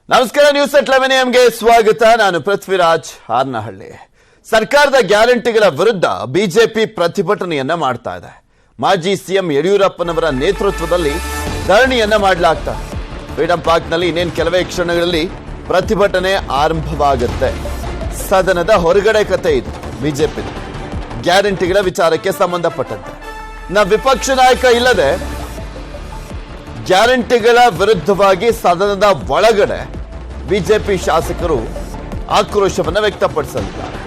ನಮಸ್ಕಾರ news at 11 ಗೆ ಸ್ವಾಗತ. ನಾನು ಪೃಥ್ವಿರಾಜ್ ಹಾರ್ನಹಳ್ಳಿ. ಸರ್ಕಾರದ ಗ್ಯಾರಂಟಿಗಳ ವಿರುದ್ಧ ಬಿಜೆಪಿ ಪ್ರತಿಭಟನೆಯನ್ನ ಮಾಡ್ತಾ ಇದೆ. ಮಾಜಿ ಸಿಎಂ ಯಡಿಯೂರಪ್ಪನವರ ನೇತೃತ್ವದಲ್ಲಿ ಧರಣಿಯನ್ನ ಮಾಡಲಾಗ್ತಾ. ಫ್ರೀಡಂ ಪಾರ್ಕ್ನಲ್ಲಿ ಇನ್ನೇನು ಕೆಲವೇ ಕ್ಷಣಗಳಲ್ಲಿ ಪ್ರತಿಭಟನೆ ಆರಂಭವಾಗುತ್ತೆ. ಸದನದ ಹೊರಗಡೆ ಕತೆ ಇದು ಬಿಜೆಪಿ ಗ್ಯಾರಂಟಿಗಳ ವಿಚಾರಕ್ಕೆ ಸಂಬಂಧಪಟ್ಟಂತೆ. ವಿಪಕ್ಷ ನಾಯಕ ಇಲ್ಲದೆ ಗ್ಯಾರಂಟಿಗಳ ವಿರುದ್ಧವಾಗಿ ಸದನದ ಒಳಗಡೆ ಬಿಜೆಪಿ ಶಾಸಕರು ಆಕ್ರೋಶವನ್ನು ವ್ಯಕ್ತಪಡಿಸಲಿದ್ದಾರೆ.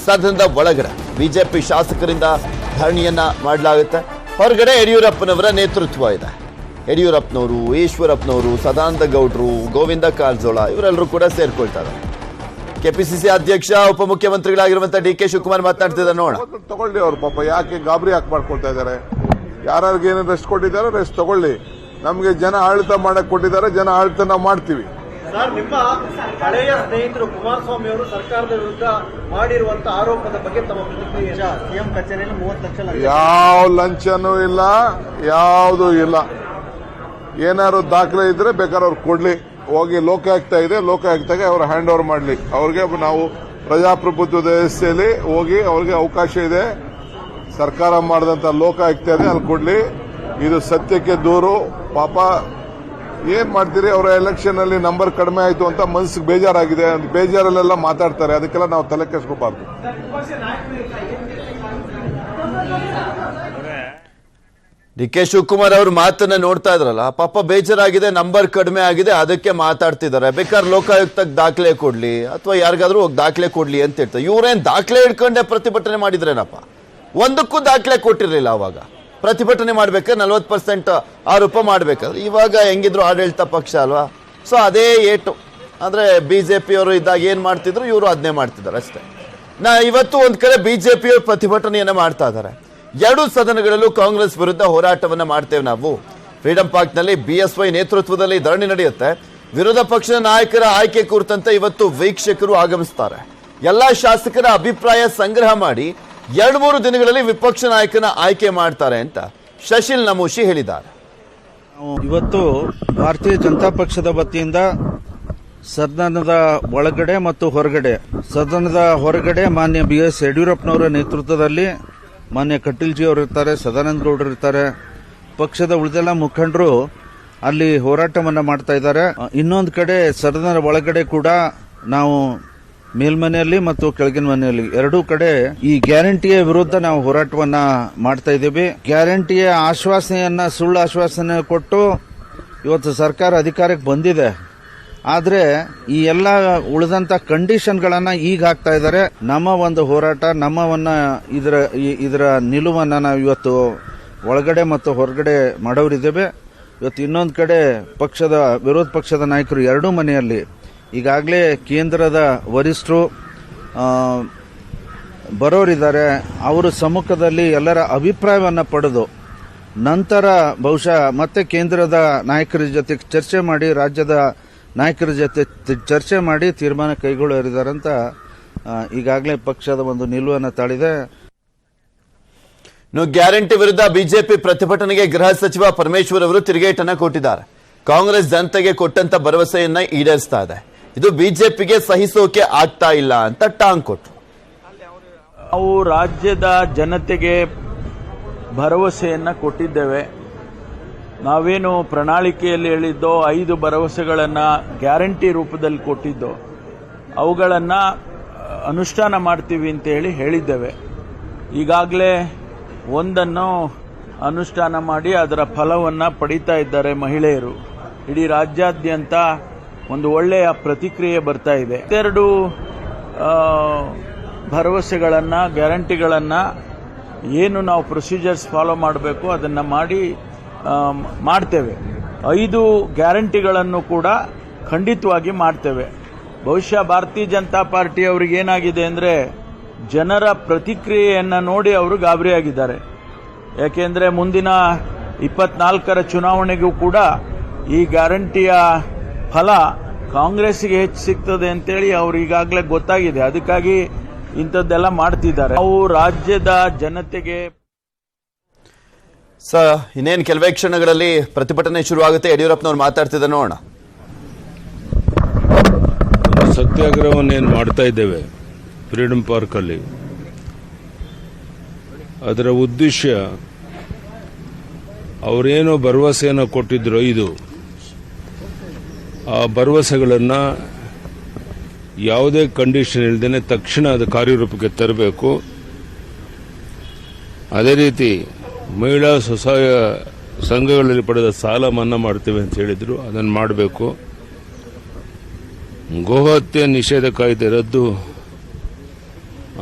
ಸದನದ ಒಳಗಡೆ ಬಿಜೆಪಿ ಶಾಸಕರಿಂದ ಧರಣಿಯನ್ನ ಮಾಡಲಾಗುತ್ತೆ. ಹೊರಗಡೆ ಯಡಿಯೂರಪ್ಪನವರ ನೇತೃತ್ವ ಇದೆ. ಯಡಿಯೂರಪ್ಪನವರು, ಈಶ್ವರಪ್ಪನವರು, ಸದಾನಂದ ಗೌಡರು, ಗೋವಿಂದ ಕಾರಜೋಳ ಇವರೆಲ್ಲರೂ ಕೂಡ ಸೇರ್ಕೊಳ್ತಾರೆ. ಕೆಪಿಸಿಸಿ ಅಧ್ಯಕ್ಷ ಉಪಮುಖ್ಯಮಂತ್ರಿಗಳಾಗಿರುವಂತಹ ಡಿ.ಕೆ. ಶಿವಕುಮಾರ್ ಮಾತನಾಡ್ತಿದ್ದಾರೆ. ನೋಡೋಣ. ತಗೊಳ್ಳಿ ಅವ್ರ ಪಾಪ ಯಾಕೆ ಗಾಬರಿ ಯಾಕೆ ಮಾಡ್ಕೊಳ್ತಾ ಇದ್ದಾರೆ? ಯಾರಿಗೆ ಏನೇನು ರೆಸ್ಟ್ ಕೊಟ್ಟಿದ್ದಾರೆ ರೆಸ್ಟ್ ತಗೊಳ್ಳಿ. ನಮಗೆ ಜನ ಆಡಳಿತ ಮಾಡಕ್ ಕೊಟ್ಟಿದ್ದಾರೆ, ಜನ ಆಡಳಿತ ನಾವು ಮಾಡ್ತೀವಿ. ಸರ್, ನಿಮ್ಮ ಹಳೆಯ ಸ್ನೇಹಿತರು ಕುಮಾರಸ್ವಾಮಿ ಅವರು ಸರ್ಕಾರದ ವಿರುದ್ಧ ಮಾಡಿರುವಂತಹ ಆರೋಪದ ಬಗ್ಗೆ ತಮ್ಮ ಪ್ರತಿಕ್ರಿಯೆ? ಸಿಎಂ ಕಚೇರಿಯಲ್ಲಿ 30 ಲಕ್ಷ ಯಾವ ಲಂಚನೂ ಇಲ್ಲ, ಯಾವುದು ಇಲ್ಲ. ಏನಾದ್ರು ದಾಖಲೆ ಇದ್ರೆ ಬೇಕಾದ್ರೆ ಅವ್ರು ಕೊಡ್ಲಿ. ಹೋಗಿ ಲೋಕಾಯುಕ್ತ ಇದೆ, ಲೋಕಾಯುಕ್ತಗೆ ಅವ್ರು ಹ್ಯಾಂಡ್ ಓವರ್ ಮಾಡಲಿ. ಅವ್ರಿಗೆ ನಾವು ಪ್ರಜಾಪ್ರಭುತ್ವದ ವ್ಯವಸ್ಥೆಯಲ್ಲಿ ಹೋಗಿ ಅವ್ರಿಗೆ ಅವಕಾಶ ಇದೆ. ಸರ್ಕಾರ ಮಾಡಿದಂತ ಲೋಕಾಯುಕ್ತ ಇದೆ, ಅಲ್ಲಿ ಕೊಡ್ಲಿ. ಇದು ಸತ್ಯಕ್ಕೆ ದೂರು. ಪಾಪ ಏನ್ ಮಾಡ್ತೀರಿ? ಅವರ ಎಲೆಕ್ಷನ್ ಅಲ್ಲಿ ನಂಬರ್ ಕಡಿಮೆ ಆಯ್ತು ಅಂತ ಮನಸ್ಸಿಗೆ ಬೇಜಾರಾಗಿದೆ. ಬೇಜಾರಲ್ಲೆಲ್ಲ ಮಾತಾಡ್ತಾರೆ, ಅದಕ್ಕೆಲ್ಲ ನಾವು ತಲೆ ಕೆಡಿಸ್ಕೋಬಾರ್ದು. ಡಿ.ಕೆ. ಶಿವಕುಮಾರ್ ಅವರು ಮಾತನ್ನ ನೋಡ್ತಾ ಇದ್ರಲ್ಲ, ಪಾಪ ಬೇಜಾರಾಗಿದೆ, ನಂಬರ್ ಕಡಿಮೆ ಆಗಿದೆ, ಅದಕ್ಕೆ ಮಾತಾಡ್ತಿದ್ದಾರೆ. ಬೇಕಾದ್ರೆ ಲೋಕಾಯುಕ್ತಕ್ಕೆ ದಾಖಲೆ ಕೊಡ್ಲಿ ಅಥವಾ ಯಾರಿಗಾದ್ರೂ ಹೋಗಿ ದಾಖಲೆ ಕೊಡ್ಲಿ ಅಂತ ಹೇಳ್ತಾರೆ. ಇವ್ರೇನ್ ದಾಖಲೆ ಇಟ್ಕೊಂಡೆ ಪ್ರತಿಭಟನೆ ಮಾಡಿದ್ರೇನಪ್ಪ? ಒಂದಕ್ಕೂ ದಾಖಲೆ ಕೊಟ್ಟಿರ್ಲಿಲ್ಲ. ಅವಾಗ ಪ್ರತಿಭಟನೆ ಮಾಡ್ಬೇಕಾದ್ರೆ 40% ಆರೋಪ ಮಾಡ್ಬೇಕಾದ್ರೆ, ಇವಾಗ ಹೆಂಗಿದ್ರು ಆಡಳಿತ ಪಕ್ಷ ಅಲ್ವಾ, ಸೊ ಅದೇ ಏಟು. ಅಂದ್ರೆ ಬಿಜೆಪಿಯವರು ಇದ್ದಾಗ ಏನ್ ಮಾಡ್ತಿದ್ರು, ಇವರು ಅದನ್ನೇ ಮಾಡ್ತಿದ್ದಾರೆ ಅಷ್ಟೇ. ಇವತ್ತು ಒಂದ್ ಕಡೆ ಬಿಜೆಪಿಯವರು ಪ್ರತಿಭಟನೆಯನ್ನ ಮಾಡ್ತಾ ಇದ್ದಾರೆ. ಎರಡೂ ಸದನಗಳಲ್ಲೂ ಕಾಂಗ್ರೆಸ್ ವಿರುದ್ಧ ಹೋರಾಟವನ್ನ ಮಾಡ್ತೇವೆ ನಾವು. ಫ್ರೀಡಂ ಪಾರ್ಕ್ನಲ್ಲಿ BSY ನೇತೃತ್ವದಲ್ಲಿ ಧರಣಿ ನಡೆಯುತ್ತೆ. ವಿರೋಧ ಪಕ್ಷದ ನಾಯಕರ ಆಯ್ಕೆ ಕುರಿತಂತೆ ಇವತ್ತು ವೀಕ್ಷಕರು ಆಗಮಿಸ್ತಾರೆ. ಎಲ್ಲಾ ಶಾಸಕರ ಅಭಿಪ್ರಾಯ ಸಂಗ್ರಹ ಮಾಡಿ 2-3 ದಿನಗಳಲ್ಲಿ ವಿಪಕ್ಷ ನಾಯಕನ ಆಯ್ಕೆ ಮಾಡ್ತಾರೆ ಅಂತ ಶಶಿಲ್ ನಮೋಶಿ ಹೇಳಿದ್ದಾರೆ. ಇವತ್ತು ಭಾರತೀಯ ಜನತಾ ಪಕ್ಷದ ವತಿಯಿಂದ ಸದನದ ಒಳಗಡೆ ಮತ್ತು ಹೊರಗಡೆ, ಸದನದ ಹೊರಗಡೆ ಮಾನ್ಯ BS ಯಡಿಯೂರಪ್ಪನವರ ನೇತೃತ್ವದಲ್ಲಿ ಮಾನ್ಯ ಕಟೀಲ್ಜಿ ಅವರು ಇರ್ತಾರೆ, ಸದಾನಂದ ಗೌಡರು ಇರ್ತಾರೆ, ಪಕ್ಷದ ಉಳಿದೆಲ್ಲ ಮುಖಂಡರು ಅಲ್ಲಿ ಹೋರಾಟವನ್ನ ಮಾಡ್ತಾ ಇದ್ದಾರೆ. ಇನ್ನೊಂದು ಕಡೆ ಸದನದ ಒಳಗಡೆ ಕೂಡ ನಾವು ಮೇಲ್ಮನೆಯಲ್ಲಿ ಮತ್ತು ಕೆಳಗಿನ ಮನೆಯಲ್ಲಿ ಎರಡೂ ಕಡೆ ಈ ಗ್ಯಾರಂಟಿಯ ವಿರುದ್ಧ ನಾವು ಹೋರಾಟವನ್ನ ಮಾಡ್ತಾ ಇದ್ದೀವಿ. ಗ್ಯಾರಂಟಿಯ ಆಶ್ವಾಸನೆಯನ್ನ ಸುಳ್ಳು ಆಶ್ವಾಸನೆ ಕೊಟ್ಟು ಇವತ್ತು ಸರ್ಕಾರ ಅಧಿಕಾರಕ್ಕೆ ಬಂದಿದೆ. ಆದ್ರೆ ಈ ಎಲ್ಲ ಉಳಿದಂತ ಕಂಡೀಷನ್ಗಳನ್ನ ಈಗ ಹಾಕ್ತಾ ಇದ್ದಾರೆ. ನಮ್ಮ ಒಂದು ಹೋರಾಟ, ನಮ್ಮವನ್ನ ಇದರ ನಿಲುವನ್ನ ನಾವು ಇವತ್ತು ಒಳಗಡೆ ಮತ್ತು ಹೊರಗಡೆ ಮಾಡೋರಿದ್ದೇವೆ. ಇವತ್ತು ಇನ್ನೊಂದು ಕಡೆ ಪಕ್ಷದ ವಿರೋಧ ಪಕ್ಷದ ನಾಯಕರು ಎರಡೂ ಮನೆಯಲ್ಲಿ ಈಗಾಗಲೇ ಕೇಂದ್ರದ ವರಿಷ್ಠರು ಬರೋರಿದ್ದಾರೆ. ಅವರ ಸಮ್ಮುಖದಲ್ಲಿ ಎಲ್ಲರ ಅಭಿಪ್ರಾಯವನ್ನು ಪಡೆದು ನಂತರ ಬಹುಶಃ ಮತ್ತೆ ಕೇಂದ್ರದ ನಾಯಕರ ಜೊತೆ ಚರ್ಚೆ ಮಾಡಿ, ರಾಜ್ಯದ ನಾಯಕರ ಜೊತೆ ಚರ್ಚೆ ಮಾಡಿ ತೀರ್ಮಾನ ಕೈಗೊಳ್ಳೋರಿದ್ದಾರಂತ ಈಗಾಗಲೇ ಪಕ್ಷದ ಒಂದು ನಿಲುವನ್ನು ತಾಳಿದೆ. ಗ್ಯಾರಂಟಿ ವಿರುದ್ಧ ಬಿಜೆಪಿ ಪ್ರತಿಭಟನೆಗೆ ಗೃಹ ಸಚಿವ ಪರಮೇಶ್ವರ್ ಅವರು ತಿರುಗೇಟನ್ನ ಕೊಟ್ಟಿದ್ದಾರೆ. ಕಾಂಗ್ರೆಸ್ ಜನತೆಗೆ ಕೊಟ್ಟಂತ ಭರವಸೆಯನ್ನ ಈಡೇರಿಸ್ತಾ ಇದೆ, ಇದು ಬಿಜೆಪಿಗೆ ಸಹಿಸೋಕೆ ಆಗ್ತಾ ಇಲ್ಲ ಅಂತ ಟಾಂಗ್ ಕೊಟ್ಟರು. ನಾವು ರಾಜ್ಯದ ಜನತೆಗೆ ಭರವಸೆಯನ್ನ ಕೊಟ್ಟಿದ್ದೇವೆ. ನಾವೇನು ಪ್ರಣಾಳಿಕೆಯಲ್ಲಿ ಹೇಳಿದ್ದೋ 5 ಭರವಸೆಗಳನ್ನು ಗ್ಯಾರಂಟಿ ರೂಪದಲ್ಲಿ ಕೊಟ್ಟಿದ್ದೋ ಅವುಗಳನ್ನು ಅನುಷ್ಠಾನ ಮಾಡ್ತೀವಿ ಅಂತ ಹೇಳಿದ್ದೇವೆ. ಈಗಾಗಲೇ ಒಂದನ್ನು ಅನುಷ್ಠಾನ ಮಾಡಿ ಅದರ ಫಲವನ್ನು ಪಡೀತಾ ಇದ್ದಾರೆ ಮಹಿಳೆಯರು. ಇಡೀ ರಾಜ್ಯಾದ್ಯಂತ ಒಂದು ಒಳ್ಳೆಯ ಪ್ರತಿಕ್ರಿಯೆ ಬರ್ತಾ ಇದೆ. 2 ಭರವಸೆಗಳನ್ನು, ಗ್ಯಾರಂಟಿಗಳನ್ನು ಏನು ನಾವು ಪ್ರೊಸೀಜರ್ಸ್ ಫಾಲೋ ಮಾಡಬೇಕು ಅದನ್ನು ಮಾಡ್ತೇವೆ. 5 ಗ್ಯಾರಂಟಿಗಳನ್ನು ಕೂಡ ಖಂಡಿತವಾಗಿ ಮಾಡ್ತೇವೆ. ಬಹುಶಃ ಭಾರತೀಯ ಜನತಾ ಪಾರ್ಟಿ ಅವರಿಗೆ ಏನಾಗಿದೆ ಅಂದರೆ ಜನರ ಪ್ರತಿಕ್ರಿಯೆಯನ್ನು ನೋಡಿ ಅವರು ಗಾಬರಿಯಾಗಿದ್ದಾರೆ. ಯಾಕೆಂದರೆ ಮುಂದಿನ 24ರ ಚುನಾವಣೆಗೂ ಕೂಡ ಈ ಗ್ಯಾರಂಟಿಯ ಫಲ ಕಾಂಗ್ರೆಸ್ಗೆ ಹೆಚ್ಚು ಸಿಗ್ತದೆ ಅಂತೇಳಿ ಅವ್ರು ಈಗಾಗಲೇ ಗೊತ್ತಾಗಿದೆ. ಅದಕ್ಕಾಗಿ ಇಂಥದ್ದೆಲ್ಲ ಮಾಡ್ತಿದ್ದಾರೆ. ನಾವು ರಾಜ್ಯದ ಜನತೆಗೆ ಇನ್ನೇನು ಕೆಲವೇ ಕ್ಷಣಗಳಲ್ಲಿ ಪ್ರತಿಭಟನೆ ಶುರುವಾಗುತ್ತೆ. ಯಡಿಯೂರಪ್ಪನವ್ರು ಮಾತಾಡ್ತಿದ್ದಾರೆ, ನೋಡೋಣ. ಸತ್ಯಾಗ್ರಹವನ್ನೇನು ಮಾಡ್ತಾ ಇದ್ದೇವೆ ಫ್ರೀಡಂ ಪಾರ್ಕಲ್ಲಿ, ಅದರ ಉದ್ದೇಶ ಅವರೇನೋ ಭರವಸೆಯನ್ನು ಕೊಟ್ಟಿದ್ರು ಆ ಭರವಸೆಗಳನ್ನು ಯಾವುದೇ ಕಂಡೀಷನ್ ಇಲ್ಲದೇನೆ ತಕ್ಷಣ ಅದು ಕಾರ್ಯರೂಪಕ್ಕೆ ತರಬೇಕು. ಅದೇ ರೀತಿ ಮಹಿಳಾ ಸ್ವಸಹಾಯ ಸಂಘಗಳಲ್ಲಿ ಪಡೆದ ಸಾಲ ಮನ್ನಾ ಮಾಡ್ತೇವೆ ಅಂತ ಹೇಳಿದ್ರು, ಅದನ್ನು ಮಾಡಬೇಕು. ಗೋಹತ್ಯೆ ನಿಷೇಧ ಕಾಯ್ದೆ ರದ್ದು,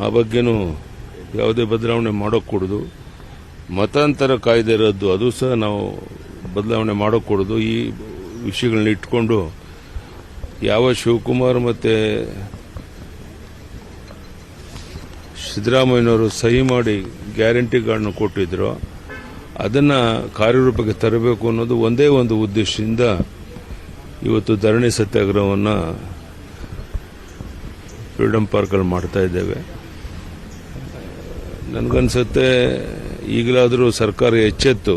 ಆ ಬಗ್ಗೆನೂ ಯಾವುದೇ ಬದಲಾವಣೆ ಮಾಡೋಕ್ಕೂಡದು. ಮತಾಂತರ ಕಾಯ್ದೆ ರದ್ದು, ಅದು ಸಹ ನಾವು ಬದಲಾವಣೆ ಮಾಡೋಕ್ಕೂಡದು. ಈ ವಿಷಯಗಳನ್ನ ಇಟ್ಕೊಂಡು ಯಾವ ಶಿವಕುಮಾರ್ ಮತ್ತು ಸಿದ್ದರಾಮಯ್ಯನವರು ಸಹಿ ಮಾಡಿ ಗ್ಯಾರಂಟಿಗಳನ್ನು ಕೊಟ್ಟಿದ್ರು, ಅದನ್ನು ಕಾರ್ಯರೂಪಕ್ಕೆ ತರಬೇಕು ಅನ್ನೋದು ಒಂದೇ ಒಂದು ಉದ್ದೇಶದಿಂದ ಇವತ್ತು ಧರಣಿ ಸತ್ಯಾಗ್ರಹವನ್ನು ಫ್ರೀಡಂ ಪಾರ್ಕಲ್ಲಿ ಮಾಡ್ತಾ ಇದ್ದೇವೆ. ನನಗನ್ಸುತ್ತೆ ಈಗಲಾದರೂ ಸರ್ಕಾರ ಎಚ್ಚೆತ್ತು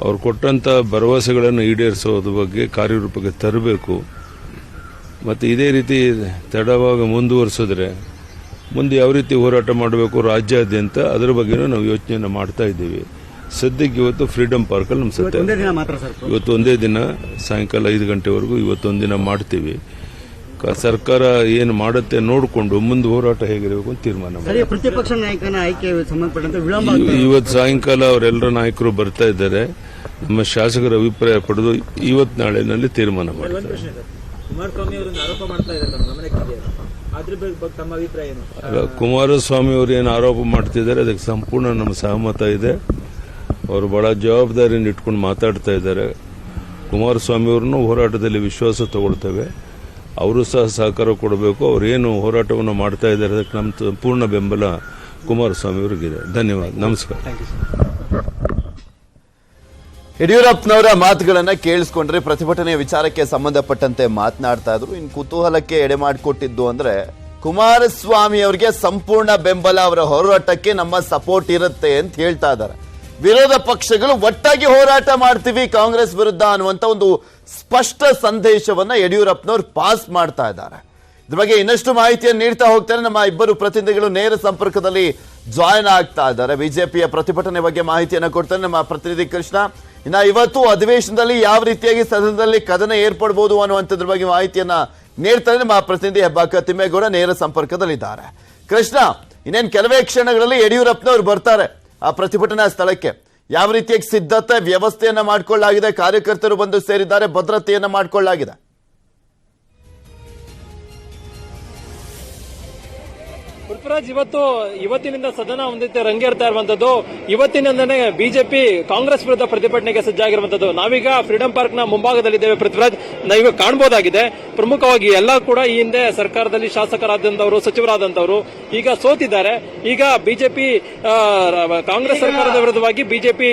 ಅವ್ರು ಕೊಟ್ಟಂಥ ಭರವಸೆಗಳನ್ನು ಈಡೇರಿಸೋದ್ರ ಬಗ್ಗೆ ಕಾರ್ಯರೂಪಕ್ಕೆ ತರಬೇಕು. ಮತ್ತು ಇದೇ ರೀತಿ ತಡವಾಗಿ ಮುಂದುವರಿಸಿದ್ರೆ ಮುಂದೆ ಯಾವ ರೀತಿ ಹೋರಾಟ ಮಾಡಬೇಕು ರಾಜ್ಯಾದ್ಯಂತ, ಅದರ ಬಗ್ಗೆನೂ ನಾವು ಯೋಚನೆಯನ್ನು ಮಾಡ್ತಾ ಇದ್ದೀವಿ. ಸದ್ಯಕ್ಕೆ ಇವತ್ತು ಫ್ರೀಡಂ ಪಾರ್ಕಲ್ಲಿ ನಮ್ಮ ಸತ್ಯ ಇವತ್ತು ಒಂದೇ ದಿನ ಸಾಯಂಕಾಲ 5 ಗಂಟೆವರೆಗೂ ಇವತ್ತೊಂದಿನ ಮಾಡ್ತೀವಿ. ಸರ್ಕಾರ ಏನು ಮಾಡುತ್ತೆ ನೋಡಿಕೊಂಡು ಮುಂದೆ ಹೋರಾಟ ಹೇಗಿರಬೇಕು ಅಂತ ತೀರ್ಮಾನ ಮಾಡಿ. ಪ್ರತಿಪಕ್ಷ ನಾಯಕನ ಆಯ್ಕೆ ಸಂಬಂಧಪಟ್ಟಂತೆ ವಿಳಂಬ ಇವತ್ತು ಸಾಯಂಕಾಲ ಅವರೆಲ್ಲರ ನಾಯಕರು ಬರ್ತಾ ಇದ್ದಾರೆ. ನಮ್ಮ ಶಾಸಕರ ಅಭಿಪ್ರಾಯ ಪಡೆದು ಇವತ್ತು ನಾಳೆನಲ್ಲಿ ತೀರ್ಮಾನ ಮಾಡ್ತಾರೆ. ಕುಮಾರಸ್ವಾಮಿ ಅವರನ್ನು ಆರೋಪ ಮಾಡ್ತಾ ಇದ್ದಾರೆ, ಗಮನಕ್ಕಿದೆ. ಅದ್ರ ಬಗ್ಗೆ ತಮ್ಮ ಅಭಿಪ್ರಾಯ ಏನು? ಕುಮಾರಸ್ವಾಮಿ ಅವರು ಏನು ಆರೋಪ ಮಾಡ್ತಿದ್ದಾರೆ ಅದಕ್ಕೆ ಸಂಪೂರ್ಣ ನಮ್ಮ ಸಹಮತ ಇದೆ. ಅವರು ಬಹಳ ಜವಾಬ್ದಾರಿಯನ್ನು ಇಟ್ಕೊಂಡು ಮಾತಾಡ್ತಾ ಇದ್ದಾರೆ. ಕುಮಾರಸ್ವಾಮಿ ಅವ್ರನ್ನು ಹೋರಾಟದಲ್ಲಿ ವಿಶ್ವಾಸ ತಗೊಳ್ತೇವೆ, ಅವರು ಸಹ ಸಹಕಾರ ಕೊಡಬೇಕು. ಅವರೇನು ಹೋರಾಟವನ್ನು ಮಾಡ್ತಾ ಇದ್ದಾರೆ ಅದಕ್ಕೆ ನಮ್ಮ ಸಂಪೂರ್ಣ ಬೆಂಬಲ ಕುಮಾರಸ್ವಾಮಿ ಅವರಿಗಿದೆ. ಧನ್ಯವಾದ, ನಮಸ್ಕಾರ. ಯಡಿಯೂರಪ್ಪನವರ ಮಾತುಗಳನ್ನ ಕೇಳಿಸ್ಕೊಂಡ್ರೆ ಪ್ರತಿಭಟನೆಯ ವಿಚಾರಕ್ಕೆ ಸಂಬಂಧಪಟ್ಟಂತೆ ಮಾತನಾಡ್ತಾ ಇದ್ರು. ಇನ್ನು ಕುತೂಹಲಕ್ಕೆ ಎಡೆ ಮಾಡಿಕೊಟ್ಟಿದ್ದು ಅಂದ್ರೆ ಕುಮಾರಸ್ವಾಮಿ ಅವರಿಗೆ ಸಂಪೂರ್ಣ ಬೆಂಬಲ, ಅವರ ಹೋರಾಟಕ್ಕೆ ನಮ್ಮ ಸಪೋರ್ಟ್ ಇರುತ್ತೆ ಅಂತ ಹೇಳ್ತಾ ಇದ್ದಾರೆ. ವಿರೋಧ ಪಕ್ಷಗಳು ಒಟ್ಟಾಗಿ ಹೋರಾಟ ಮಾಡ್ತೀವಿ ಕಾಂಗ್ರೆಸ್ ವಿರುದ್ಧ ಅನ್ನುವಂತ ಒಂದು ಸ್ಪಷ್ಟ ಸಂದೇಶವನ್ನ ಯಡಿಯೂರಪ್ಪನವರು ಪಾಸ್ ಮಾಡ್ತಾ ಇದ್ದಾರೆ. ಇದ್ರ ಬಗ್ಗೆ ಇನ್ನಷ್ಟು ಮಾಹಿತಿಯನ್ನು ನೀಡ್ತಾ ಹೋಗ್ತಾರೆ. ನಮ್ಮ ಇಬ್ಬರು ಪ್ರತಿನಿಧಿಗಳು ನೇರ ಸಂಪರ್ಕದಲ್ಲಿ ಜಾಯಿನ್ ಆಗ್ತಾ ಇದ್ದಾರೆ. ಬಿಜೆಪಿಯ ಪ್ರತಿಭಟನೆ ಬಗ್ಗೆ ಮಾಹಿತಿಯನ್ನು ಕೊಡ್ತಾರೆ ನಮ್ಮ ಪ್ರತಿನಿಧಿ ಕೃಷ್ಣ. ಇನ್ನ ಇವತ್ತು ಅಧಿವೇಶನದಲ್ಲಿ ಯಾವ ರೀತಿಯಾಗಿ ಸದನದಲ್ಲಿ ಕದನ ಏರ್ಪಡಬಹುದು ಅನ್ನುವಂಥದ್ರ ಬಗ್ಗೆ ಮಾಹಿತಿಯನ್ನ ನೀಡ್ತಾರೆ ನಮ್ಮ ಪ್ರತಿನಿಧಿ ಹೆಬ್ಬಾಕ ತಿಮ್ಮೇಗೌಡ ನೇರ ಸಂಪರ್ಕದಲ್ಲಿದ್ದಾರೆ. ಕೃಷ್ಣ, ಇನ್ನೇನು ಕೆಲವೇ ಕ್ಷಣಗಳಲ್ಲಿ ಯಡಿಯೂರಪ್ಪನವರು ಬರ್ತಾರೆ ಆ ಪ್ರತಿಭಟನಾ ಸ್ಥಳಕ್ಕೆ. ಯಾವ ರೀತಿಯಾಗಿ ಸಿದ್ಧತೆ ವ್ಯವಸ್ಥೆಯನ್ನ ಮಾಡಿಕೊಳ್ಳಲಾಗಿದೆ, ಕಾರ್ಯಕರ್ತರು ಬಂದು ಸೇರಿದ್ದಾರೆ, ಭದ್ರತೆಯನ್ನ ಮಾಡಿಕೊಳ್ಳಲಾಗಿದೆ. ಪೃಥ್ವಿರಾಜ್, ಇವತ್ತಿನಿಂದ ಸದನ ಒಂದು ರೀತಿ ರಂಗೇರ್ತಾ ಇರುವಂತದ್ದು. ಇವತ್ತಿನಿಂದನೇ ಬಿಜೆಪಿ ಕಾಂಗ್ರೆಸ್ ವಿರುದ್ಧ ಪ್ರತಿಭಟನೆಗೆ ಸಜ್ಜಾಗಿರುವಂತದ್ದು. ನಾವೀಗ ಫ್ರೀಡಂ ಪಾರ್ಕ್ ನ ಮುಂಭಾಗದಲ್ಲಿದ್ದೇವೆ ಪೃಥ್ವಿರಾಜ್. ನಾವೀಗ ಕಾಣಬಹುದಾಗಿದೆ, ಪ್ರಮುಖವಾಗಿ ಎಲ್ಲ ಕೂಡ ಈ ಹಿಂದೆ ಸರ್ಕಾರದಲ್ಲಿ ಶಾಸಕರಾದಂತವರು, ಸಚಿವರಾದಂತವರು ಈಗ ಸೋತಿದ್ದಾರೆ. ಈಗ ಬಿಜೆಪಿ ಕಾಂಗ್ರೆಸ್ ಸರ್ಕಾರದ ವಿರುದ್ಧವಾಗಿ ಬಿಜೆಪಿ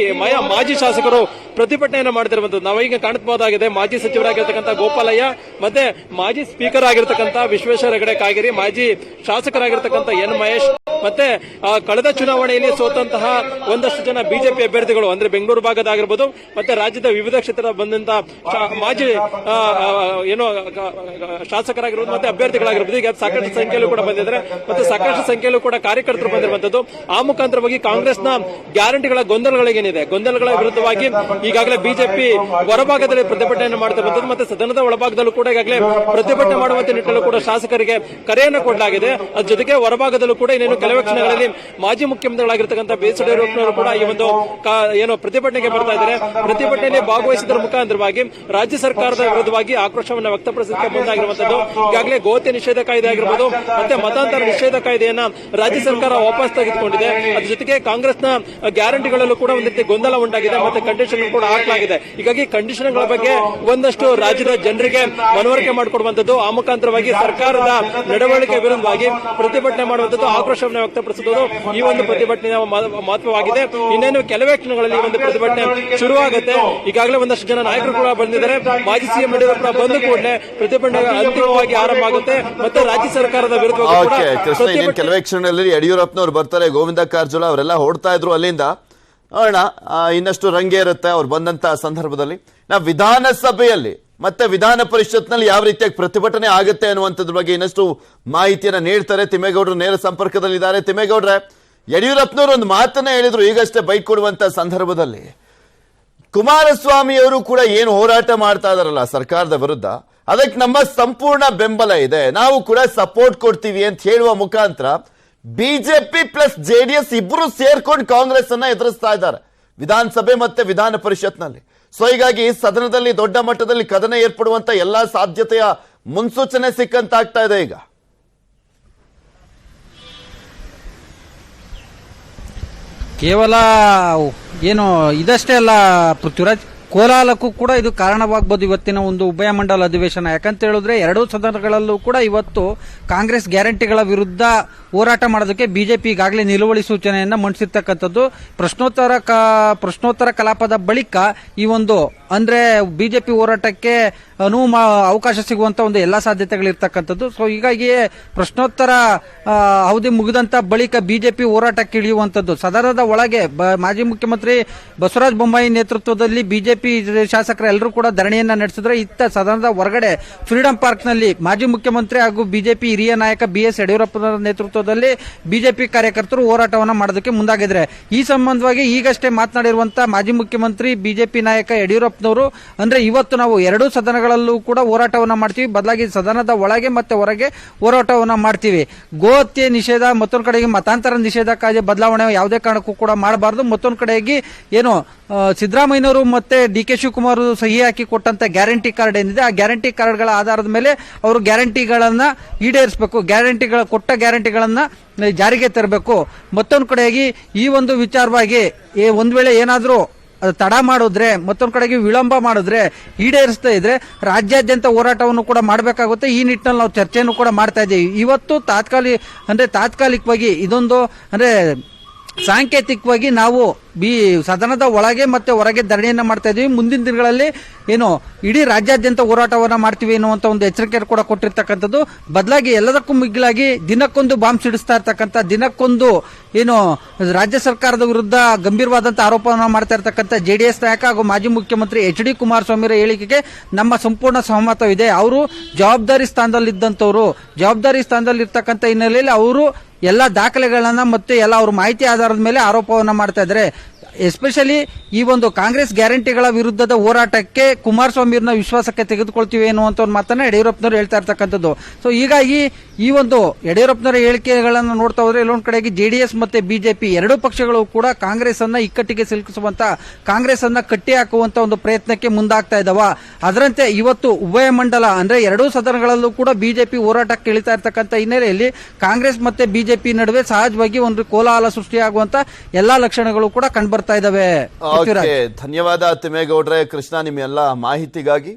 ಮಾಜಿ ಶಾಸಕರು ಪ್ರತಿಭಟನೆಯನ್ನು ಮಾಡ್ತಿರುವಂತದ್ದು ನಾವೀಗ ಕಾಣಬಹುದಾಗಿದೆ. ಮಾಜಿ ಸಚಿವರಾಗಿರ್ತಕ್ಕಂಥ ಗೋಪಾಲಯ್ಯ ಮತ್ತೆ ಮಾಜಿ ಸ್ಪೀಕರ್ ಆಗಿರ್ತಕ್ಕಂಥ ವಿಶ್ವೇಶ್ವರ ಹೆಗಡೆ ಕಾಗೇರಿ, ಮಾಜಿ ಶಾಸಕರಾಗಿರ್ತಕ್ಕಂಥ ಎನ್ ಮಹೇಶ್ ಮತ್ತೆ ಕಳೆದ ಚುನಾವಣೆಯಲ್ಲಿ ಸೋತಂತಹ ಒಂದಷ್ಟು ಜನ ಬಿಜೆಪಿ ಅಭ್ಯರ್ಥಿಗಳು ಅಂದ್ರೆ ಬೆಂಗಳೂರು ಭಾಗದಾಗಿರ್ಬೋದು ಮತ್ತೆ ರಾಜ್ಯದ ವಿವಿಧ ಕ್ಷೇತ್ರದ ಬಂದಂತಹ ಮಾಜಿ ಶಾಸಕರಾಗಿರ್ಬೋದು ಮತ್ತೆ ಅಭ್ಯರ್ಥಿಗಳಾಗಿರ್ಬೋದು ಈಗ ಸಾಕಷ್ಟು ಸಂಖ್ಯೆಯಲ್ಲೂ ಕೂಡ ಬಂದಿದ್ದಾರೆ ಮತ್ತೆ ಸಾಕಷ್ಟು ಸಂಖ್ಯೆಯಲ್ಲೂ ಕೂಡ ಕಾರ್ಯಕರ್ತರು ಬಂದಿರುವಂತದ್ದು. ಆ ಮುಖಾಂತರವಾಗಿ ಕಾಂಗ್ರೆಸ್ನ ಗ್ಯಾರಂಟಿಗಳ ಗೊಂದಲಗಳಿಗೇನಿದೆ, ಗೊಂದಲಗಳ ವಿರುದ್ಧವಾಗಿ ಈಗಾಗಲೇ ಬಿಜೆಪಿ ಹೊರಭಾಗದಲ್ಲಿ ಪ್ರತಿಭಟನೆಯನ್ನು ಮಾಡ್ತಿರುವಂತದ್ದು ಮತ್ತೆ ಸದನದ ಒಳಭಾಗದಲ್ಲೂ ಕೂಡ ಈಗಾಗಲೇ ಪ್ರತಿಭಟನೆ ಮಾಡುವಂತ ನಿಟ್ಟಿನಲ್ಲೂ ಕೂಡ ಶಾಸಕರಿಗೆ ಕರೆಯನ್ನು ಕೊಡಲಾಗಿದೆ. ಅದ್ರ ಜೊತೆಗೆ ಹೊರಭಾಗದಲ್ಲೂ ಕೂಡ ಇನ್ನೇನು ಕೆಲವೇ ಕ್ಷಣಗಳಲ್ಲಿ ಮಾಜಿ ಮುಖ್ಯಮಂತ್ರಿಗಳಾಗಿರ್ತಕ್ಕಂಥ ಬಿ.ಎಸ್. ಯಡಿಯೂರಪ್ಪನವರು ಕೂಡ ಈ ಒಂದು ಪ್ರತಿಭಟನೆಗೆ ಬರ್ತಾ ಇದ್ದಾರೆ. ಪ್ರತಿಭಟನೆಯಲ್ಲಿ ಭಾಗವಹಿಸಿದ ಮುಖಾಂತರವಾಗಿ ರಾಜ್ಯ ಸರ್ಕಾರದ ವಿರುದ್ಧವಾಗಿ ಆಕ್ರೋಶವನ್ನು ವ್ಯಕ್ತಪಡಿಸಲಿಕ್ಕೆ ಮುಂದಾಗಿರುವಂತದ್ದು. ಈಗಾಗಲೇ ಗೋಹತ್ಯೆ ನಿಷೇಧ ಕಾಯ್ದೆ ಆಗಿರಬಹುದು ಮತ್ತೆ ಮತಾಂತರ ನಿಷೇಧ ಕಾಯ್ದೆಯನ್ನ ರಾಜ್ಯ ಸರ್ಕಾರ ವಾಪಸ್ ತೆಗೆದುಕೊಂಡಿದೆ. ಅದ್ರ ಜೊತೆಗೆ ಕಾಂಗ್ರೆಸ್ನ ಗ್ಯಾರಂಟಿಗಳಲ್ಲೂ ಕೂಡ ಒಂದು ರೀತಿ ಗೊಂದಲ ಉಂಟಾಗಿದೆ ಮತ್ತೆ ಕಂಡೀಷನ್ ಕೂಡ ಹಾಕಲಾಗಿದೆ. ಹೀಗಾಗಿ ಕಂಡೀಷನ್ಗಳ ಬಗ್ಗೆ ಒಂದಷ್ಟು ರಾಜ್ಯದ ಜನರಿಗೆ ಮನವರಿಕೆ ಮಾಡಿಕೊಡುವಂತದ್ದು, ಆ ಮುಖಾಂತರವಾಗಿ ಸರ್ಕಾರದ ನಡವಳಿಕೆ ವಿರುದ್ಧವಾಗಿ ಪ್ರತಿಭಟನೆ ಮಾಡುವಂತದ್ದು, ಆಕ್ರೋಶವನ್ನು ವ್ಯಕ್ತಪಡಿಸುವುದು ಈ ಒಂದು ಪ್ರತಿಭಟನೆಯ ಮಹತ್ವವಾಗಿದೆ. ಇನ್ನೇನು ಕೆಲವೇ ಕ್ಷಣಗಳಲ್ಲಿ ಈ ಒಂದು ಪ್ರತಿಭಟನೆ ಶುರುವಾಗುತ್ತೆ. ಈಗಾಗಲೇ ಒಂದಷ್ಟು ಜನ ನಾಯಕರು ಕೂಡ ಬಂದಿದ್ದಾರೆ. ಮಾಜಿ ಸಿಎಂ ಯಡಿಯೂರಪ್ಪ ಬಂದ ಕೂಡಲೇ ಪ್ರತಿಭಟನೆ ಅಂತಿಮವಾಗಿ ಆರಂಭ ಆಗುತ್ತೆ ಮತ್ತೆ ರಾಜ್ಯ ಸರ್ಕಾರದ ವಿರುದ್ಧ ಕೆಲವೇ ಕ್ಷಣದಲ್ಲಿ ಯಡಿಯೂರಪ್ಪನವರು ಬರ್ತಾರೆ. ಗೋವಿಂದ ಕಾರಜೋಳ ಅವರೆಲ್ಲ ಹೊರಡ್ತಾ ಇದ್ರು ಅಲ್ಲಿಂದ. ನೋಡೋಣ ಇನ್ನಷ್ಟು ರಂಗೇರುತ್ತೆ ಅವ್ರು ಬಂದಂತ ಸಂದರ್ಭದಲ್ಲಿ. ವಿಧಾನಸಭೆಯಲ್ಲಿ ಮತ್ತೆ ವಿಧಾನ ಪರಿಷತ್ನಲ್ಲಿ ಯಾವ ರೀತಿಯಾಗಿ ಪ್ರತಿಭಟನೆ ಆಗುತ್ತೆ ಅನ್ನುವಂಥದ್ರ ಬಗ್ಗೆ ಇನ್ನಷ್ಟು ಮಾಹಿತಿಯನ್ನ ನೀಡ್ತಾರೆ. ತಿಮ್ಮೇಗೌಡರು ನೇರ ಸಂಪರ್ಕದಲ್ಲಿದ್ದಾರೆ. ತಿಮ್ಮೇಗೌಡ್ರೆ, ಯಡಿಯೂರಪ್ಪನವರು ಒಂದು ಮಾತನ್ನ ಹೇಳಿದ್ರು ಈಗಷ್ಟೇ ಬೈಕ್ ಕೊಡುವಂತ ಸಂದರ್ಭದಲ್ಲಿ. ಕುಮಾರಸ್ವಾಮಿ ಅವರು ಕೂಡ ಏನು ಹೋರಾಟ ಮಾಡ್ತಾ ಇದಾರಲ್ಲ ಸರ್ಕಾರದ ವಿರುದ್ಧ, ಅದಕ್ಕೆ ನಮ್ಮ ಸಂಪೂರ್ಣ ಬೆಂಬಲ ಇದೆ, ನಾವು ಕೂಡ ಸಪೋರ್ಟ್ ಕೊಡ್ತೀವಿ ಅಂತ ಹೇಳುವ ಮುಖಾಂತರ ಬಿಜೆಪಿ ಪ್ಲಸ್ ಜೆಡಿಎಸ್ ಇಬ್ರು ಸೇರ್ಕೊಂಡು ಕಾಂಗ್ರೆಸ್ ಅನ್ನ ಎದುರಿಸ್ತಾ ಇದ್ದಾರೆ ವಿಧಾನಸಭೆ ಮತ್ತೆ ವಿಧಾನ ಪರಿಷತ್ನಲ್ಲಿ. ಸೊ ಹೀಗಾಗಿ ಸದನದಲ್ಲಿ ದೊಡ್ಡ ಮಟ್ಟದಲ್ಲಿ ಕದನ ಏರ್ಪಡುವಂತ ಎಲ್ಲಾ ಸಾಧ್ಯತೆಯ ಮುನ್ಸೂಚನೆ ಸಿಕ್ಕಂತಾಗ್ತಾ ಇದೆ ಈಗ. ಕೇವಲ ಏನು ಇದಷ್ಟೇ ಅಲ್ಲ ಪೃಥ್ವಿರಾಜ್, ಕೋಲಾಹಲಕ್ಕೂ ಕೂಡ ಇದು ಕಾರಣವಾಗಬಹುದು ಇವತ್ತಿನ ಒಂದು ಉಭಯ ಮಂಡಲ ಅಧಿವೇಶನ. ಯಾಕಂತ ಹೇಳಿದ್ರೆ ಎರಡೂ ಸದನಗಳಲ್ಲೂ ಕೂಡ ಇವತ್ತು ಕಾಂಗ್ರೆಸ್ ಗ್ಯಾರಂಟಿಗಳ ವಿರುದ್ಧ ಹೋರಾಟ ಮಾಡೋದಕ್ಕೆ ಬಿಜೆಪಿ ಈಗಾಗಲೇ ನಿಲುವಳಿ ಸೂಚನೆಯನ್ನ ಮಂಡಿಸಿರ್ತಕ್ಕಂಥದ್ದು. ಪ್ರಶ್ನೋತ್ತರ ಕಲಾಪದ ಬಳಿಕ ಈ ಒಂದು ಅಂದ್ರೆ ಬಿಜೆಪಿ ಹೋರಾಟಕ್ಕೆ ಅವಕಾಶ ಸಿಗುವಂತ ಒಂದು ಎಲ್ಲಾ ಸಾಧ್ಯತೆಗಳಿರ್ತಕ್ಕಂಥದ್ದು. ಸೊ ಹೀಗಾಗಿ ಪ್ರಶ್ನೋತ್ತರ ಅವಧಿ ಮುಗಿದಂತ ಬಳಿಕ ಬಿಜೆಪಿ ಹೋರಾಟಕ್ಕೆ ಇಳಿಯುವಂತದ್ದು. ಸದನದ ಒಳಗೆ ಮಾಜಿ ಮುಖ್ಯಮಂತ್ರಿ ಬಸವರಾಜ ಬೊಮ್ಮಾಯಿ ನೇತೃತ್ವದಲ್ಲಿ ಬಿಜೆಪಿ ಶಾಸಕರೆಲ್ಲರೂ ಕೂಡ ಧರಣಿಯನ್ನ ನಡೆಸಿದ್ರೆ, ಇತ್ತ ಸದನದ ಹೊರಗಡೆ ಫ್ರೀಡಂ ಪಾರ್ಕ್ ನಲ್ಲಿ ಮಾಜಿ ಮುಖ್ಯಮಂತ್ರಿ ಹಾಗೂ ಬಿಜೆಪಿ ಹಿರಿಯ ನಾಯಕ ಬಿಎಸ್ ಯಡಿಯೂರಪ್ಪನವರ ನೇತೃತ್ವದಲ್ಲಿ ಬಿಜೆಪಿ ಕಾರ್ಯಕರ್ತರು ಹೋರಾಟವನ್ನ ಮಾಡೋದಕ್ಕೆ ಮುಂದಾಗಿದ್ದಾರೆ. ಈ ಸಂಬಂಧವಾಗಿ ಈಗಷ್ಟೇ ಮಾತನಾಡಿರುವಂತಹ ಮಾಜಿ ಮುಖ್ಯಮಂತ್ರಿ ಬಿಜೆಪಿ ನಾಯಕ ಯಡಿಯೂರಪ್ಪನವರು ಅಂದ್ರೆ ಇವತ್ತು ನಾವು ಎರಡೂ ಸದನಗಳಲ್ಲೂ ಕೂಡ ಹೋರಾಟವನ್ನ ಮಾಡ್ತೀವಿ, ಬದಲಾಗಿ ಸದನದ ಒಳಗೆ ಮತ್ತೆ ಹೊರಗೆ ಹೋರಾಟವನ್ನ ಮಾಡ್ತೀವಿ. ಗೋ ಹತ್ಯೆ ನಿಷೇಧ, ಮತ್ತೊಂದು ಕಡೆಗೆ ಮತಾಂತರ ನಿಷೇಧ ಕಾಯ್ದೆ ಬದಲಾವಣೆ ಯಾವುದೇ ಕಾರಣಕ್ಕೂ ಕೂಡ ಮಾಡಬಾರದು. ಮತ್ತೊಂದು ಕಡೆಗೆ ಏನು ಸಿದ್ದರಾಮಯ್ಯನವರು ಮತ್ತೆ ಡಿ.ಕೆ. ಶಿವಕುಮಾರ್ ಸಹಿ ಹಾಕಿ ಕೊಟ್ಟಂತ ಗ್ಯಾರಂಟಿ ಕಾರ್ಡ್ ಏನಿದೆ, ಆ ಗ್ಯಾರಂಟಿ ಕಾರ್ಡ್ಗಳ ಆಧಾರದ ಮೇಲೆ ಅವರು ಗ್ಯಾರಂಟಿಗಳನ್ನ ಈಡೇರಿಸಬೇಕು, ಕೊಟ್ಟ ಗ್ಯಾರಂಟಿಗಳನ್ನ ಜಾರಿಗೆ ತರಬೇಕು. ಮತ್ತೊಂದು ಕಡೆಗೆ ಈ ಒಂದು ವಿಚಾರವಾಗಿ ಒಂದ್ ವೇಳೆ ಏನಾದ್ರೂ ತಡ ಮಾಡಿದ್ರೆ, ಮತ್ತೊಂದು ಕಡೆಗೆ ವಿಳಂಬ ಮಾಡಿದ್ರೆ, ಈಡೇರಿಸ್ತಾ ಇದ್ರೆ ರಾಜ್ಯಾದ್ಯಂತ ಹೋರಾಟವನ್ನು ಕೂಡ ಮಾಡಬೇಕಾಗುತ್ತೆ. ಈ ನಿಟ್ಟಿನಲ್ಲಿ ನಾವು ಚರ್ಚೆಯನ್ನು ಕೂಡ ಮಾಡ್ತಾ ಇದ್ದೀವಿ. ಇವತ್ತು ತಾತ್ಕಾಲಿಕವಾಗಿ ಇದೊಂದು ಅಂದ್ರೆ ಸಾಂಕೇತಿಕವಾಗಿ ನಾವು ಸದನದ ಒಳಗೆ ಮತ್ತೆ ಹೊರಗೆ ಧರಣಿಯನ್ನ ಮಾಡ್ತಾ ಇದೀವಿ. ಮುಂದಿನ ದಿನಗಳಲ್ಲಿ ಏನು ಇಡೀ ರಾಜ್ಯಾದ್ಯಂತ ಹೋರಾಟವನ್ನ ಮಾಡ್ತೀವಿ ಎನ್ನುವಂತ ಒಂದು ಎಚ್ಚರಿಕೆ ಕೂಡ ಕೊಟ್ಟಿರ್ತಕ್ಕಂಥದ್ದು. ಬದಲಾಗಿ ಎಲ್ಲದಕ್ಕೂ ಮಿಗಿಲಾಗಿ ದಿನಕ್ಕೊಂದು ಬಾಂಬ್ ಸಿಡಿಸ್ತಾ ಇರ್ತಕ್ಕಂಥ, ದಿನಕ್ಕೊಂದು ಏನು ರಾಜ್ಯ ಸರ್ಕಾರದ ವಿರುದ್ಧ ಗಂಭೀರವಾದಂತಹ ಆರೋಪವನ್ನ ಮಾಡ್ತಾ ಇರ್ತಕ್ಕಂಥ ಜೆಡಿಎಸ್ ನಾಯಕ ಹಾಗೂ ಮಾಜಿ ಮುಖ್ಯಮಂತ್ರಿ ಎಚ್.ಡಿ. ಕುಮಾರಸ್ವಾಮಿ ಹೇಳಿಕೆಗೆ ನಮ್ಮ ಸಂಪೂರ್ಣ ಸಹಮತವಿದೆ. ಅವರು ಜವಾಬ್ದಾರಿ ಸ್ಥಾನದಲ್ಲಿದ್ದಂಥವ್ರು, ಜವಾಬ್ದಾರಿ ಸ್ಥಾನದಲ್ಲಿ ಇರ್ತಕ್ಕಂಥ ಹಿನ್ನೆಲೆಯಲ್ಲಿ ಅವರು ಎಲ್ಲ ದಾಖಲೆಗಳನ್ನ ಮತ್ತೆ ಎಲ್ಲ ಅವ್ರ ಮಾಹಿತಿ ಆಧಾರದ ಮೇಲೆ ಆರೋಪವನ್ನ ಮಾಡ್ತಾ ಇದ್ದಾರೆ. ಎಸ್ಪೆಷಲಿ ಈ ಒಂದು ಕಾಂಗ್ರೆಸ್ ಗ್ಯಾರಂಟಿಗಳ ವಿರುದ್ಧದ ಹೋರಾಟಕ್ಕೆ ಕುಮಾರಸ್ವಾಮಿಯವ್ರನ್ನ ವಿಶ್ವಾಸಕ್ಕೆ ತೆಗೆದುಕೊಳ್ತೀವಿ ಎನ್ನುವಂತ ಒಂದು ಮಾತನ್ನ ಯಡಿಯೂರಪ್ಪನವರು ಹೇಳ್ತಾ ಇರ್ತಕ್ಕಂಥದ್ದು. ಸೊ ಹೀಗಾಗಿ ಈ ಒಂದು ಯಡಿಯೂರಪ್ಪನವರ ಹೇಳಿಕೆಗಳನ್ನು ನೋಡ್ತಾ ಹೋದ್ರೆ ಎಲ್ಲೊಂದ್ ಕಡೆಗೆ ಜೆಡಿಎಸ್ ಮತ್ತೆ ಬಿಜೆಪಿ ಎರಡೂ ಪಕ್ಷಗಳು ಕೂಡ ಕಾಂಗ್ರೆಸ್ ಅನ್ನ ಇಕ್ಕಟ್ಟಿಗೆ ಸಿಲುಕಿಸುವಂತ, ಕಾಂಗ್ರೆಸ್ ಅನ್ನ ಕಟ್ಟಿ ಹಾಕುವಂತ ಒಂದು ಪ್ರಯತ್ನಕ್ಕೆ ಮುಂದಾಗ್ತಾ ಇದಾವ. ಅದರಂತೆ ಇವತ್ತು ಉಭಯ ಮಂಡಲ ಅಂದ್ರೆ ಎರಡೂ ಸದನಗಳಲ್ಲೂ ಕೂಡ ಬಿಜೆಪಿ ಹೋರಾಟಕ್ಕೆ ಇಳಿತಾ ಇರ್ತಕ್ಕಂಥ ಹಿನ್ನೆಲೆಯಲ್ಲಿ ಕಾಂಗ್ರೆಸ್ ಮತ್ತೆ ಬಿಜೆಪಿ ನಡುವೆ ಸಹಜವಾಗಿ ಒಂದು ಕೋಲಾಹಲ ಸೃಷ್ಟಿಯಾಗುವಂತ ಎಲ್ಲಾ ಲಕ್ಷಣಗಳು ಕೂಡ ಕಂಡುಬರ್ತಾ ಇದಾವೆ. ಧನ್ಯವಾದ ತಿಮ್ಮೇಗೌಡ್ರೆ. ಕೃಷ್ಣ, ನಿಮ್ಮ ಎಲ್ಲ ಮಾಹಿತಿಗಾಗಿ.